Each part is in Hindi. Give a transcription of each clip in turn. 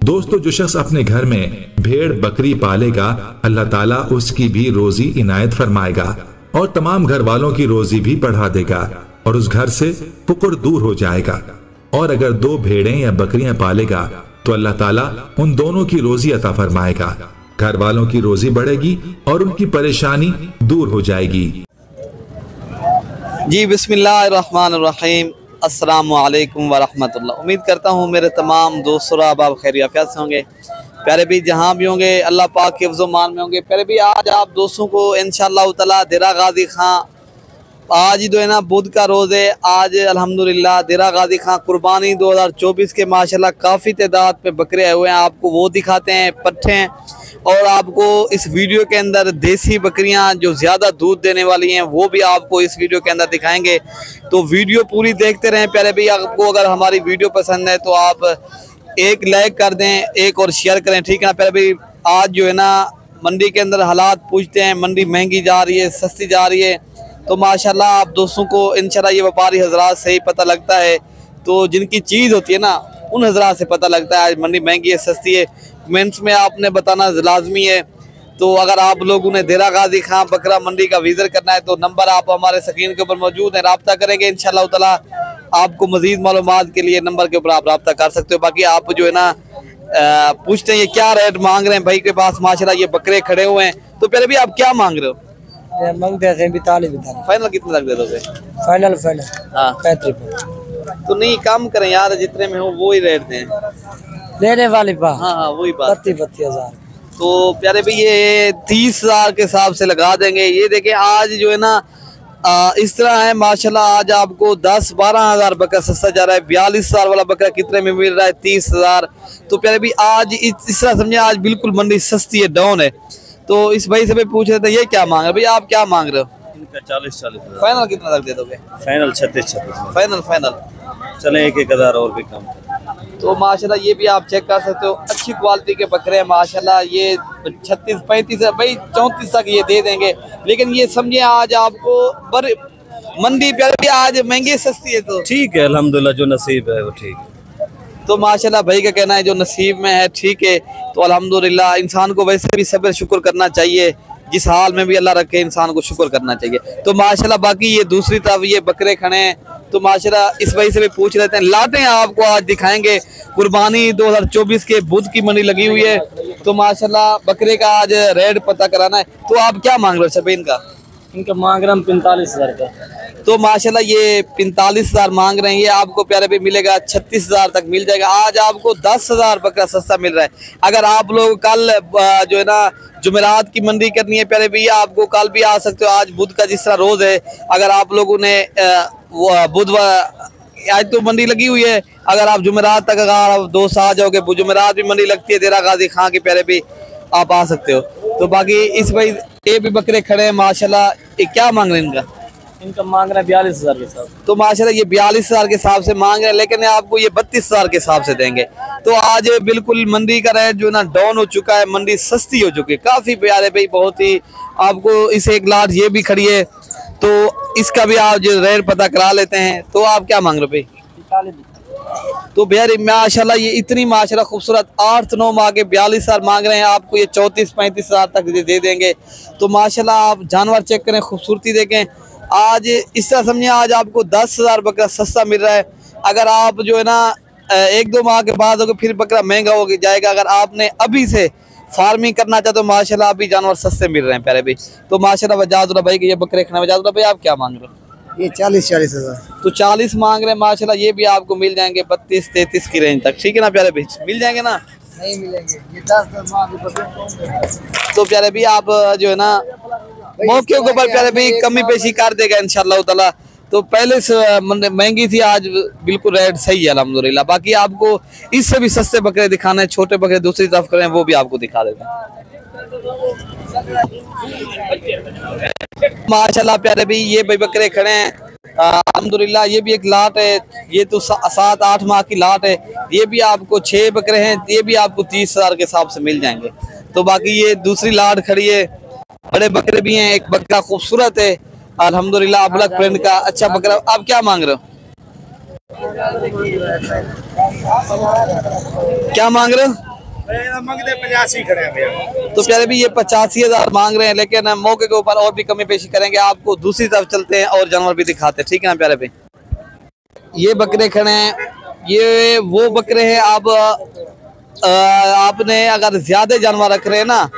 दोस्तों, जो शख्स अपने घर में भेड़ बकरी पालेगा, अल्लाह ताला उसकी भी रोजी इनायत फरमाएगा और तमाम घर वालों की रोजी भी बढ़ा देगा और उस घर से फुकर दूर हो जाएगा। और अगर 2 भेड़ें या बकरियां पालेगा तो अल्लाह ताला उन दोनों की रोजी अता फरमाएगा, घर वालों की रोजी बढ़ेगी और उनकी परेशानी दूर हो जाएगी। जी बिस्मिल्लाहिर्रहमानिर्रहीम, अस्सलामु अलैकुम वरहमतुल्लाह। उम्मीद करता हूँ मेरे तमाम दोस्त और अहबाब खैरियत से होंगे। प्यारे भी जहाँ भी होंगे अल्लाह पाक के हिफ्ज़ मान में होंगे। प्यारे भी आज आप दोस्तों को इंशाअल्लाह ताला देरा गाजी खां, आज जो है ना बुध का रोज़ है। आज अल्हम्दुलिल्लाह देरा गाजी खां कुर्बानी 2024 के माशाल्लाह काफ़ी तादाद पे बकरे आए हुए हैं। आपको वो दिखाते हैं पट्ठे हैं और आपको इस वीडियो के अंदर देसी बकरियां जो ज़्यादा दूध देने वाली हैं वो भी आपको इस वीडियो के अंदर दिखाएंगे। तो वीडियो पूरी देखते रहें प्यारे भाई। आपको अगर हमारी वीडियो पसंद है तो आप एक लाइक कर दें, एक और शेयर करें, ठीक है ना प्यारे भाई। आज जो है ना मंडी के अंदर हालात पूछते हैं, मंडी महंगी जा रही है, सस्ती जा रही है। तो माशाल्लाह आप दोस्तों को इंशाल्लाह ये व्यापारी हजरात से ही पता लगता है। तो जिनकी चीज़ होती है ना उन हजरात से पता लगता है आज मंडी महंगी है सस्ती है। कमेंट्स में आपने बताना लाजमी है। तो अगर आप लोगों ने देरा गाजी खां बकरा मंडी का विजिट करना है तो नंबर आप हमारे स्क्रीन के ऊपर मौजूद है, रब्ता करेंगे इंशाल्लाह ताला। आपको मजीद मालूमात के लिए नंबर के ऊपर आप रब्ता कर सकते हो। बाकी आप जो है ना पूछते हैं ये क्या रेट मांग रहे हैं भाई के पास माशाल्लाह ये बकरे खड़े हुए हैं। तो पहले भी आप क्या मांग रहे हो? मांगते हैं 42। फाइनल कितने तक दे दोगे? फाइनल हाँ 35। तो नहीं कम करें यार, जितने में हो वो ही रेट दें लेने वाले पा। हाँ वही बात। 32,000। तो प्यारे भाई ये 30,000 के हिसाब से लगा देंगे। ये देखें आज जो है ना इस तरह है माशाल्लाह। आज आपको 10-12 हज़ार बकरा सस्ता जा रहा है। 42,000 वाला बकरा कितने में मिल रहा है? 30,000। तो प्यारे भाई आज इस तरह समझे आज बिल्कुल मंडी सस्ती है, डाउन है। तो इस भाई से पूछ रहे थे ये क्या मांग रहे भाई, आप क्या मांग रहे हो? इनका 40,000। फाइनल कितना तक दे दोगे? फाइनल 36। फाइनल चले 1,000 और भी कम। तो माशाल्लाह ये भी आप चेक कर सकते हो, अच्छी क्वालिटी के बकरे हैं माशाल्लाह। ये 36-35 भाई 34 तक ये दे देंगे। लेकिन ये समझे आज आपको मंडी प्यारे आज महंगी सस्ती है तो ठीक है, अल्हम्दुलिल्लाह जो नसीब है वो ठीक है। तो माशाल्लाह भाई का कहना है जो नसीब में है ठीक है। तो अल्हम्दुलिल्लाह इंसान को वैसे भी सब्र शुक्र करना चाहिए, जिस हाल में भी अल्लाह रखे इंसान को शुक्र करना चाहिए। तो माशाल्लाह बाकी ये दूसरी तरफ ये बकरे खड़े हैं। तो माशाल्लाह इस भाई से भी पूछ लेते हैं, लाते हैं आपको आज दिखाएंगे। कुर्बानी 2024 के बुध की मंडी लगी हुई है। तो माशाल्लाह बकरे का आज रेट पता कराना है। तो आप क्या मांग रहे हो सभी इनका? इनका मांग रहा हम 45,000 का। तो माशाल्लाह ये 45,000 मांग रहे हैं। ये आपको प्यारे भी मिलेगा 36,000 तक मिल जाएगा। आज आपको 10,000 बकरा सस्ता मिल रहा है। अगर आप लोग कल जो है ना जुमेरात की मंडी करनी है प्यारे भैया, आपको कल भी आ सकते हो। आज बुध का जिस तरह रोज है, अगर आप लोगों ने बुधवार आज तो मंडी लगी हुई है, अगर आप जुमेरात तक अगर आप दोस्त आ जाओगे, जुमेरात भी मंडी लगती है देरा गाजी खां के प्यारे भी, आप आ सकते हो। तो बाकी इस भाई ये भी बकरे खड़े हैं माशाल्लाह। ये क्या मांग रहे हैं इनका? इनका मांग रहा है 42,000 के हिसाब। तो माशाल्लाह ये 42,000 के हिसाब से मांग रहे हैं, लेकिन आपको ये 32,000 के हिसाब से देंगे। तो आज बिल्कुल मंडी का रेट जो ना डाउन हो चुका है, मंडी सस्ती हो चुकी है काफी प्यारे भाई, बहुत ही। आपको इस एक लाट ये भी खड़ी है तो इसका भी आप जो रेट पता करा लेते हैं। तो आप क्या मांग रहे हो भाई? तो भैया माशाल्लाह ये इतनी माशाल्लाह खूबसूरत 8-9 माह के 42,000 मांग रहे हैं। आपको ये 34-35,000 तक दे देंगे। तो माशाल्लाह आप जानवर चेक करें, खूबसूरती देखें। आज इस तरह समझिए आज आपको 10,000 बकरा सस्ता मिल रहा है। अगर आप जो है ना 1-2 माह के बाद होगा फिर बकरा महंगा हो जाएगा। अगर आपने अभी से फार्मिंग करना चाहते हो माशाल्लाह अभी जानवर सस्ते मिल रहे हैं प्यारे भाई। तो माशाल्लाह वजादुल्लाह भाई के ये बकरे खाना। वजादुल्लाह भाई आप क्या मांग रहे हो? ये 40 हज़ार। तो 40 मांग रहे हैं माशाल्लाह। ये भी आपको मिल जाएंगे 32-33 की रेंज तक, ठीक है ना प्यारे भाई? मिल जाएंगे ना? नहीं मिलेंगे, ये 10 माह। तो प्यारे भाई आप जो है ना मौके के ऊपर प्यारे भाई कमी पेशी कर देगा इंशाल्लाह ताला। तो पहले से महंगी थी, आज बिल्कुल रेट सही है अल्हम्दुलिल्लाह। बाकी आपको इससे भी सस्ते बकरे दिखाने हैं, छोटे बकरे दूसरी तरफ करें वो भी आपको दिखा देते हैं माशाल्लाह प्यारे भाई। ये भाई बकरे खड़े हैं अल्हम्दुलिल्लाह। ये भी एक लाट है, ये तो 7-8 माह की लाट है। ये भी आपको 6 बकरे हैं, ये भी आपको 30,000 के हिसाब से मिल जाएंगे। तो बाकी ये दूसरी लाट खड़ी है, बड़े बकरे भी हैं। एक बकरा खूबसूरत है अल्हम्दुलिल्लाह, ब्लैक प्रिंट का अच्छा बकरा। आप क्या मांग रहे हो? क्या मांग रहे हो? मंगते 85 खड़े हैं भैया। तो प्यारे भी ये 85,000 मांग रहे हैं, लेकिन मौके के ऊपर और भी कमी पेशी करेंगे। आपको दूसरी तरफ चलते हैं और जानवर भी दिखाते हैं, ठीक है ना प्यारे भाई। ये बकरे खड़े हैं, ये वो बकरे हैं। आपने अगर ज्यादा जानवर रख रहे हैं ना,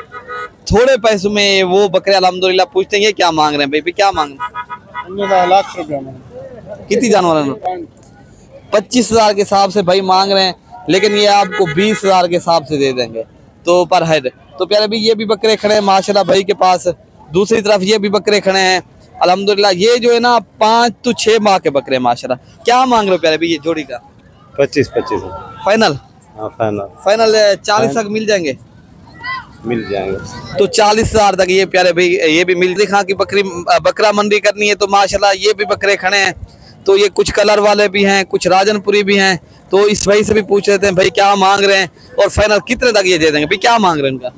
थोड़े पैसों में वो बकरे अल्हम्दुलिल्लाह पूछते हैं ये क्या मांग रहे हैं भाई, क्या मांग रहे हैं? लाख रुपया कितनी जानवर है? 25,000 के हिसाब से भाई मांग रहे हैं, लेकिन ये आपको 20,000 के हिसाब से दे देंगे तो पर हेड। तो प्यारे भाई ये भी बकरे खड़े हैं माशाल्लाह भाई के पास। दूसरी तरफ ये भी बकरे खड़े हैं अल्हम्दुलिल्लाह। ये जो है ना 5 to 6 माह के बकरे माशाल्लाह। क्या मांग रहे हो प्यारे भाई ये जोड़ी का? 25 फाइनल? हाँ फाइनल। फाइनल 40 तक मिल जाएंगे? मिल जाएंगे तो 40,000 तक ये प्यारे भाई ये भी मिल दिखा कि बकरा मंडी करनी है तो माशाल्लाह ये भी बकरे खड़े हैं। तो ये कुछ कलर वाले भी हैं, कुछ राजनपुरी भी हैं। तो इस भाई से भी पूछ लेते हैं भाई क्या मांग रहे हैं और फाइनल कितने तक ये दे देंगे भाई, क्या मांग रहे हैं इनका?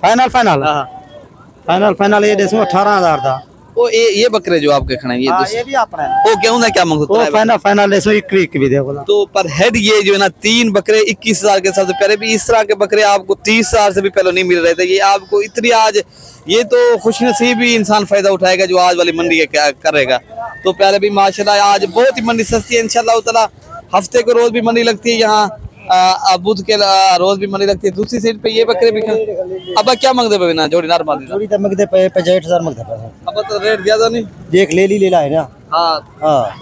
फाइनल ये इसमें 18,000 था। वो ये बकरे जो आपके खड़े हैं ये भी अपना वो क्यों ना क्या मांगते हैं? फाइनल इसमें क्लिक भी दे बोला। तो पर हेड ये जो है ना 3 बकरे 21,000 के साथ प्यारे भी इस तरह के बकरे आपको 30,000 से भी पहले नहीं मिल रहे थे। ये आपको इतनी आज ये तो खुशनसीब ही इंसान फायदा उठाएगा जो आज वाली मंडी के करेगा। तो प्यारे भी माशाल्लाह आज बहुत ही मंडी सस्ती है इंशाल्लाह ताला। हफ्ते को रोज भी मंडी लगती है यहाँ, बुध के रोज भी मंडी लगती है। दूसरी साइड पे ये बकरे भी अब क्या मांगते पे ना जोड़ी नार मांगते जोड़ी तो मंगते 65,000 मंगते हैं। अब तो रेट ज्यादा नहीं देख ले ला है ना। हाँ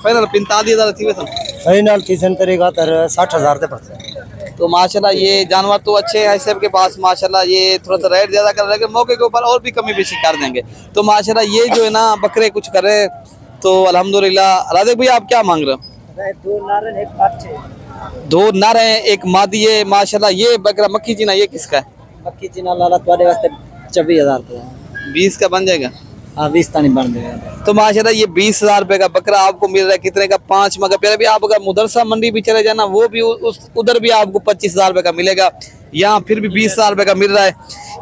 फाइनल 45,000 थी वैसे फाइनल तीसरे तरीका 60,000 से पड़ते। तो माशाल्लाह ये जानवर तो अच्छे हैं सब के पास माशाल्लाह। ये थोड़ा सा रेट ज्यादा कर रहे हैं, मौके के ऊपर और भी कमी बेशी कर देंगे। तो माशाल्लाह ये जो है ना बकरे कुछ कर रहे हैं तो अल्हम्दुलिल्लाह। राधे भैया आप क्या मांग रहे हो? 2 नर हैं 1 मादी है माशाल्लाह। ये बकरा मक्खी चीना ये किसका है? मक्खी चीना लाला तुम्हारे वास्ते 24,000 का 20 का बन जाएगा? हाँ 20 का नहीं बन जाएगा। तो माशाल्लाह ये 20,000 रुपए का बकरा आपको मिल रहा है। कितने का? 5 मगर प्यारे भी आप अगर मुदरसा मंडी भी चले जाना वो भी उधर भी आपको 25,000 रुपए का मिलेगा। यहाँ फिर भी 20,000 रुपए का मिल रहा है।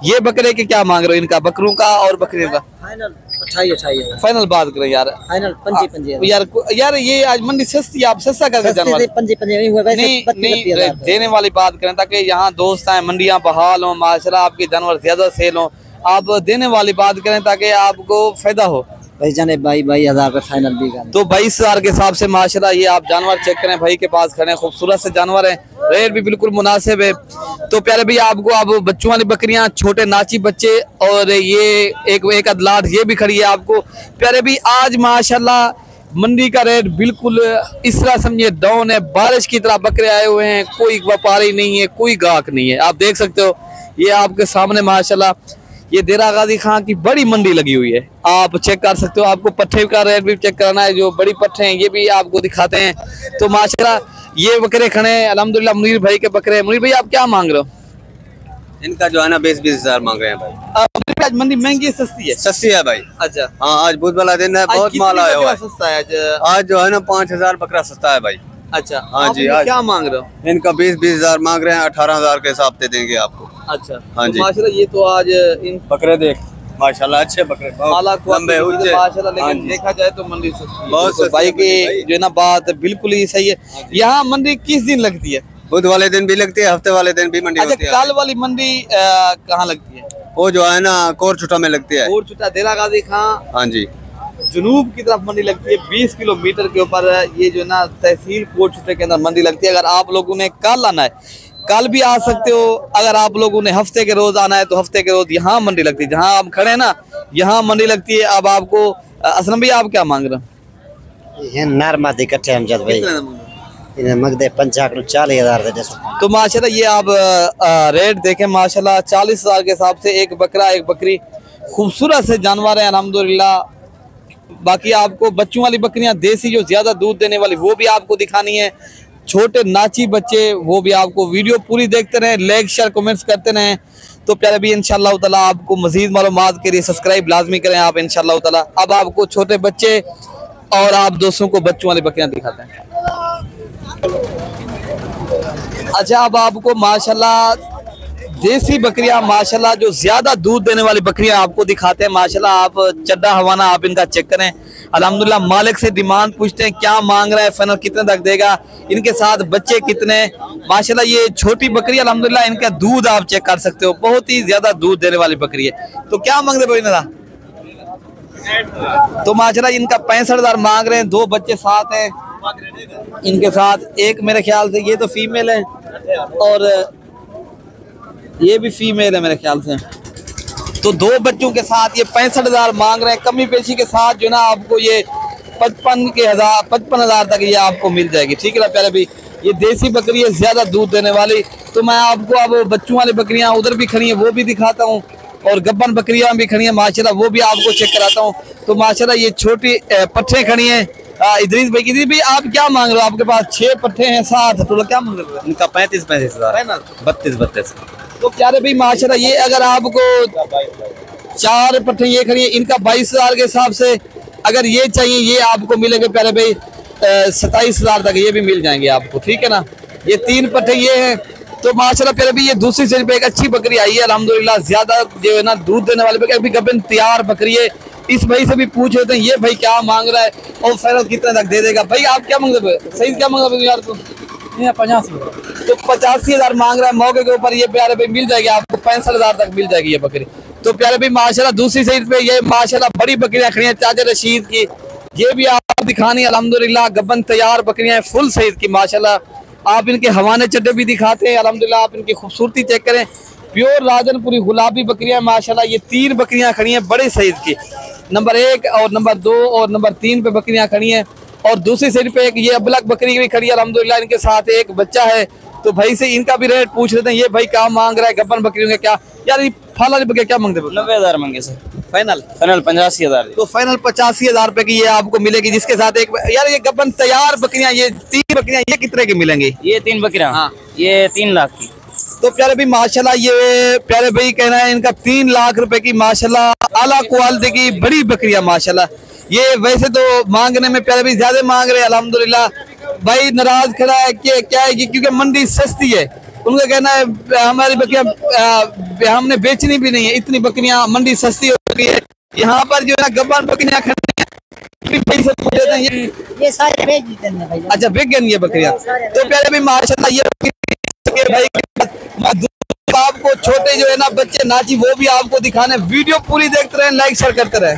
ये बकरे के क्या मांग रहे हो इनका, बकरों का और बकरियों का? फाइनल 28,000 फाइनल बात करें यार। फाइनल 25,000 यार ये आज मंडी सस्ती, आप सस्ता करके जानवर 25,000 नहीं देने वाली बात करें ताकि यहाँ दोस्त आए, मंडियाँ बहाल हो माशाल्लाह, आपके जानवर ज्यादा सेल हो। आप देने वाली बात करें ताकि आपको फायदा हो। भाई जाने 22,000 पे फाइनल भी कर तो 22,000 के हिसाब से माशाल्लाह ये आप जानवर चेक करें भाई के पास खड़े हैं, खूबसूरत से जानवर हैं, रेट भी बिल्कुल मुनासिब है। तो प्यारे भैया आपको अब बच्चों वाली बकरियां, छोटे नाची बच्चे और ये एक अदलाट ये भी खड़ी है आपको प्यारे भी। आज माशाल्लाह मंडी का रेट बिल्कुल इस तरह समझिए डाउन है, बारिश की तरह बकरे आए हुए हैं, कोई व्यापारी नहीं है, कोई गाहक नहीं है। आप देख सकते हो ये आपके सामने माशाल्लाह ये देरा गाजी खां की बड़ी मंडी लगी हुई है, आप चेक कर सकते हो। आपको पट्ठे का रेट भी चेक कराना है, जो बड़ी पट्ठे हैं ये भी आपको दिखाते हैं। तो माशाल्लाह ये बकरे खड़े हैं अल्हम्दुलिल्लाह मुनीर भाई के बकरे हैं। मुनीर भाई आप क्या मांग रहे हो? इनका जो है ना 20,000 मांग रहे हैं भाई। आज मंडी महंगी है सस्ती है? सस्ती है भाई। अच्छा हाँ आज बुध वाला दिन है, बहुत माल आया हुआ है। सस्ता है आज जो है ना 5,000 बकरा सस्ता है भाई। अच्छा हाँ जी। आज क्या मांग रहे हो? इनका 20,000 मांग रहे हैं, 18,000 के हिसाब से देंगे आपको। अच्छा हाँ तो जी। माशाल्लाह ये तो आज इन बकरे देख माशाल्लाह अच्छे बकरे, आला लंबे ऊंचे माशाल्लाह। लेकिन हाँ जी। देखा जाए तो मंडी सस्ती है। बहुत तो सस्ती भाई है की भाई। जो है ना बात बिल्कुल ही सही है। यहाँ मंडी किस दिन लगती है? बुध वाले दिन भी लगती है, हफ्ते वाले दिन भी मंडी अच्छा होती है। कल वाली मंडी कहाँ लगती है? वो जो है ना कोर छुटा में लगती है। और चुटा देरा गाजी खां हाँ जी। जुनूब की तरफ मंडी लगती है, 20 किलोमीटर के ऊपर ये जो ना तहसील कोट छुटे के अंदर मंडी लगती है। अगर आप लोगों ने कल आना है कल भी आ सकते हो, अगर आप लोगों ने हफ्ते के रोज आना है तो हफ्ते के रोज यहाँ मंडी लगती है, जहाँ आप खड़े हैं ना यहाँ मंडी लगती है। अब आपको असलम भैया आप क्या मांग रहे हो? ये नरमा इकट्ठे हम जद भाई इन्हें मगदे 40,000 दे जैसे। तो माशाल्लाह ये आप रेट देखें माशाल्लाह 40,000 के हिसाब से एक बकरा एक बकरी खूबसूरत से जानवर है अल्हम्दुलिल्लाह। बाकी आपको बच्चों वाली बकरियां देसी जो ज्यादा दूध देने वाली वो भी आपको दिखानी है, छोटे नाची बच्चे वो भी आपको। वीडियो पूरी देखते रहें, लाइक शेयर कमेंट्स करते रहें। तो प्यारे भी इंशाअल्लाह ताला आपको मजीद मालूमात के लिए सब्सक्राइब लाजमी करें आप इंशाअल्लाह ताला। अब आपको छोटे बच्चे और आप दोस्तों को बच्चों वाली बकरियां दिखाते हैं। अच्छा अब आपको माशाल्लाह देसी बकरियां माशाल्लाह जो ज्यादा दूध देने वाली बकरियां आपको दिखाते हैं माशाल्लाह। आप चड्डा हवाना आप इनका चेक करें अल्हम्दुलिल्लाह मालिक से डिमांड पूछते हैं क्या मांग रहा है, फाइनल कितने तक देगा, इनके साथ बच्चे कितने। माशाल्लाह ये छोटी बकरी अल्हम्दुलिल्लाह, इनका दूध आप चेक कर सकते हो, बहुत ही ज्यादा दूध देने वाली बकरी है। तो क्या मांग रहे भाई? तो माशाल्लाह इनका 65,000 मांग रहे हैं। 2 बच्चे साथ हैं इनके साथ, एक मेरे ख्याल से ये तो फीमेल है और ये भी फीमेल है मेरे ख्याल से। तो 2 बच्चों के साथ ये 65,000 मांग रहे हैं। कमी पेशी के साथ जो ना आपको ये 55,000 तक ये आपको मिल जाएगी। ठीक है ना प्यारे भाई, ये देसी बकरी है, ज्यादा दूध देने वाली। तो मैं आपको अब बच्चों वाली बकरियां उधर भी खड़ी हैं वो भी दिखाता हूँ, और गब्बन बकरियां भी खड़ी हैं माशाल्लाह, वो भी आपको चेक कराता हूँ। तो माशाल्लाह ये छोटी पट्ठे खड़ी हैं। इदरीस भाई आप क्या मांग रहे हो? आपके पास 6 पट्ठे हैं, 7 टोटल, क्या मांग रहे हो? इनका 35,000 है ना, 32 तो प्यारे भाई माशाल्लाह ये अगर आपको 4 पट्टे ये खड़ी है, इनका 22,000 के हिसाब से अगर ये चाहिए ये आपको मिलेंगे प्यारे भाई 27,000 तक ये भी मिल जाएंगे आपको। ठीक है ना, ये 3 पट्टे ये हैं। तो माशाल्लाह प्यारे भाई ये दूसरी साइड पे एक अच्छी बकरी आई है अल्हम्दुलिल्लाह, ज्यादा जो है ना दूध देने वाली बकरी, अभी गबन तैयार बकरी है। इस भाई से भी पूछ लेते हैं ये भाई क्या मांग रहा है और फाइनल कितने तक दे देगा। भाई आप क्या मांग रहे हो? सही क्या मांग रहे हो यार? 85। तो 85,000 मांग रहा है। मौके के ऊपर ये प्यारे भाई मिल जाएगी आपको, 65,000 तक मिल जाएगी ये बकरी। तो प्यारे भाई माशाल्लाह दूसरी साइड पे ये माशाल्लाह बड़ी बकरियां खड़ी हैं चाचा रशीद की, ये भी आप दिखानी अल्हम्दुलिल्लाह, गबन तैयार बकरियां हैं फुल सईद की माशाल्लाह। आप इनके हवाने चड्डे भी दिखाते हैं अल्हम्दुलिल्लाह, आप इनकी खूबसूरती चेक करें। प्योर राजनपुरी गुलाबी बकरियां माशाल्लाह, ये 3 बकरियां खड़ी हैं बड़े सईद की, नंबर 1 और नंबर 2 और नंबर 3 पे बकरियां खड़ी हैं। और दूसरी साइड पे एक ये अबलक बकरी भी खड़ी है अल्हम्दुलिल्लाह, इनके साथ एक बच्चा है। तो भाई से इनका भी रेट पूछ लेते हैं, ये भाई क्या मांग रहा है गब्बन बकरियों का? क्या यार ये फाला बकरियां क्या मांगते हैं? 90,000 मांगे सर, फाइनल 85,000। तो फाइनल 85,000 रुपए की ये आपको मिलेगी, जिसके साथ एक यार ये गब्बन तैयार बकरियां, ये 3 बकरियां ये कितने की मिलेंगी? ये 3 बकरियां, हाँ। ये 3 लाख की। तो प्यारे भाई माशाल्लाह ये प्यारे भाई कहना है इनका 3 लाख रुपए की माशाल्लाह आला क्वालिटी की बड़ी बकरियां माशाल्लाह। ये वैसे तो मांगने में प्यारे भाई ज्यादा मांग रहे हैं अल्हम्दुलिल्लाह। भाई नाराज खड़ा है कि क्या है कि क्योंकि मंडी सस्ती है, उनका कहना है हमारी बकरियां हमने बेचनी भी नहीं है, इतनी बकरियां मंडी सस्ती हो गई है। यहाँ पर जो है ना गब्बान बकरियां खड़ी हैं, ये सारे बेच देते हैं भाई। अच्छा बिक गई ये बकरियां। तो प्यारे भाई माशाल्लाह ये भाई आपको छोटे जो है ना बच्चे नाची वो भी आपको दिखाने, वीडियो पूरी देखते रहे, लाइक शेयर करते रहे।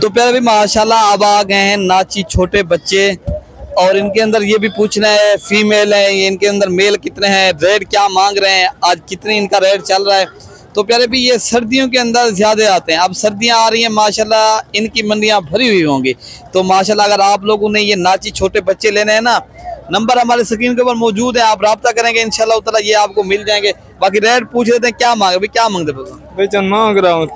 तो प्यारे भाई माशाल्लाह अब आ गए हैं नाची छोटे बच्चे, और इनके अंदर ये भी पूछना है फीमेल है, ये इनके अंदर मेल कितने हैं, रेट क्या मांग रहे हैं, आज कितनी इनका रेट चल रहा है। तो प्यारे भाई ये सर्दियों के अंदर ज्यादा आते हैं, अब सर्दियां आ रही हैं माशाल्लाह, इनकी मंडियां भरी हुई होंगी। तो माशाल्लाह अगर आप लोगों ने ये नाची छोटे बच्चे लेने हैं ना, नंबर हमारे स्क्रीन के ऊपर मौजूद है, आप राब्ता करेंगे इंशाल्लाह ताला ये आपको मिल जाएंगे। बाकी रेट पूछ लेते हैं क्या मांगे भाई, क्या मांगते भाई? मांग रहा हूँ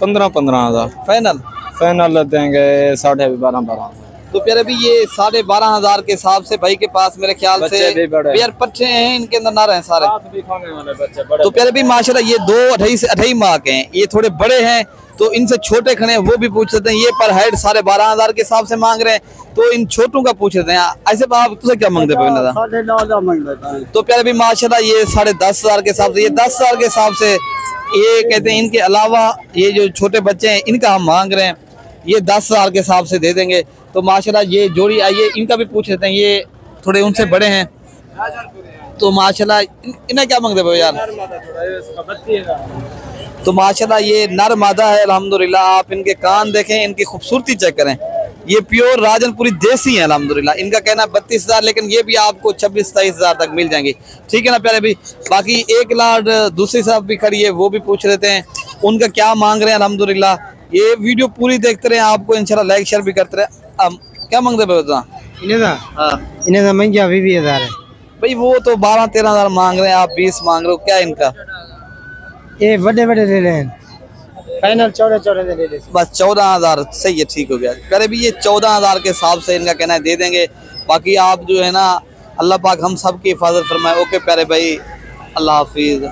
15,000 फाइनल फाइनल देंगे 12,500। तो प्यारे भी ये 12,500 के हिसाब से भाई के पास मेरे ख्याल से यार पट्टे हैं, इनके अंदर ना रहे सारे। तो प्यारे भी माशाल्लाह ये 2 2.5 से 2.5 माह के हैं, ये थोड़े बड़े हैं। तो इनसे छोटे खड़े हैं वो भी पूछ लेते हैं, ये पर हेड 12,500 के हिसाब से मांग रहे हैं। तो इन छोटों का पूछ लेते हैं ऐसे आप तुझे क्या मांगते हैं? तो प्यारे भी माशाल्लाह ये 10,500 के हिसाब से, ये 10,000 के हिसाब से ये कहते हैं। इनके अलावा ये जो छोटे बच्चे हैं इनका हम मांग रहे हैं, ये 10,000 के हिसाब से दे देंगे। तो माशाल्लाह ये जोड़ी आई है, इनका भी पूछ लेते हैं, ये थोड़े उनसे बड़े हैं। तो माशाल्लाह इन्हें क्या मांगते हो यार? तो माशाल्लाह ये नर मादा है अल्हम्दुलिल्लाह। आप इनके कान देखें, इनकी खूबसूरती चेक करें, ये प्योर राजनपुरी देसी है अल्हम्दुलिल्लाह। इनका कहना 32,000, लेकिन ये भी आपको 26-27,000 तक मिल जाएंगे। ठीक है ना प्यारे भी। बाकी एक लाड दूसरी साहब भी खड़ी है, वो भी पूछ लेते हैं उनका क्या मांग रहे हैं अल्हम्दुलिल्लाह। ये वीडियो पूरी देखते रहे, आपको इंशाल्लाह लाइक शेयर भी करते रहे। क्या मांगते इन्हें महंगा 20,000 है भाई, वो तो 12-13,000 मांग रहे हैं, आप 20 मांग रहे हो, क्या इनका? ये बड़े बड़े ले लें, फाइनल 14 ले ले, बस 14,000 सही है, ठीक हो गया। प्यारे भी ये 14,000 के हिसाब से इनका कहना है दे देंगे। बाकी आप जो है ना अल्लाह पाक हम सब की हिफाजत फरमाए। ओके प्यारे भाई, अल्लाह हाफिज।